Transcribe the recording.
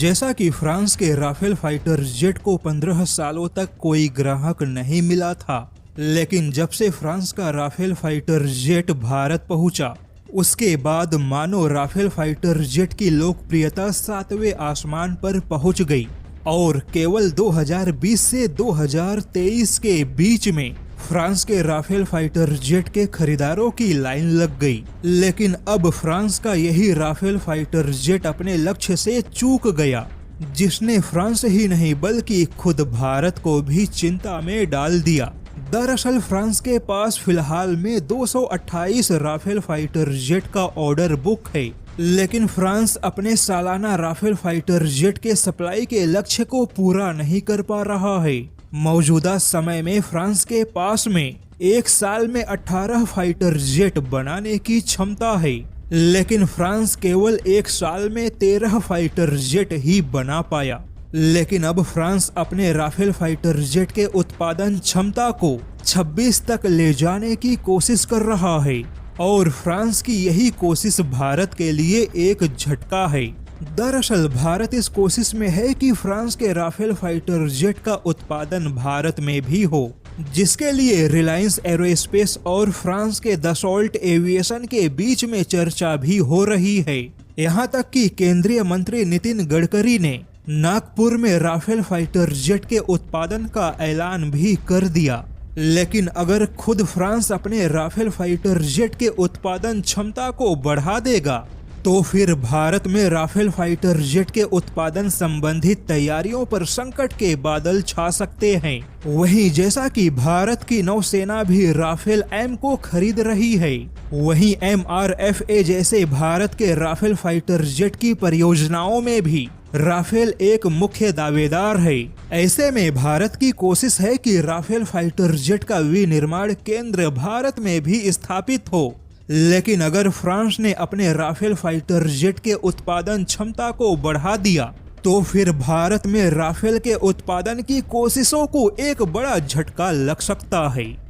जैसा कि फ्रांस के राफेल फाइटर जेट को 15 सालों तक कोई ग्राहक नहीं मिला था, लेकिन जब से फ्रांस का राफेल फाइटर जेट भारत पहुंचा, उसके बाद मानो राफेल फाइटर जेट की लोकप्रियता 7वें आसमान पर पहुंच गई और केवल 2020 से 2023 के बीच में फ्रांस के राफेल फाइटर जेट के खरीदारों की लाइन लग गई। लेकिन अब फ्रांस का यही राफेल फाइटर जेट अपने लक्ष्य से चूक गया, जिसने फ्रांस ही नहीं बल्कि खुद भारत को भी चिंता में डाल दिया। दरअसल फ्रांस के पास फिलहाल में 228 राफेल फाइटर जेट का ऑर्डर बुक है, लेकिन फ्रांस अपने सालाना राफेल फाइटर जेट के सप्लाई के लक्ष्य को पूरा नहीं कर पा रहा है। मौजूदा समय में फ्रांस के पास में एक साल में 18 फाइटर जेट बनाने की क्षमता है, लेकिन फ्रांस केवल एक साल में 13 फाइटर जेट ही बना पाया। लेकिन अब फ्रांस अपने राफेल फाइटर जेट के उत्पादन क्षमता को 26 तक ले जाने की कोशिश कर रहा है और फ्रांस की यही कोशिश भारत के लिए एक झटका है। दरअसल भारत इस कोशिश में है कि फ्रांस के राफेल फाइटर जेट का उत्पादन भारत में भी हो, जिसके लिए रिलायंस एरोस्पेस और फ्रांस के दसॉल्ट एविएशन के बीच में चर्चा भी हो रही है। यहाँ तक कि केंद्रीय मंत्री नितिन गडकरी ने नागपुर में राफेल फाइटर जेट के उत्पादन का ऐलान भी कर दिया। लेकिन अगर खुद फ्रांस अपने राफेल फाइटर जेट के उत्पादन क्षमता को बढ़ा देगा, तो फिर भारत में राफेल फाइटर जेट के उत्पादन संबंधित तैयारियों पर संकट के बादल छा सकते हैं। वहीं जैसा कि भारत की नौसेना भी राफेल एम को खरीद रही है, वहीं MRFA जैसे भारत के राफेल फाइटर जेट की परियोजनाओं में भी राफेल एक मुख्य दावेदार है। ऐसे में भारत की कोशिश है कि राफेल फाइटर जेट का विनिर्माण केंद्र भारत में भी स्थापित हो। लेकिन अगर फ्रांस ने अपने राफेल फाइटर जेट के उत्पादन क्षमता को बढ़ा दिया, तो फिर भारत में राफेल के उत्पादन की कोशिशों को एक बड़ा झटका लग सकता है।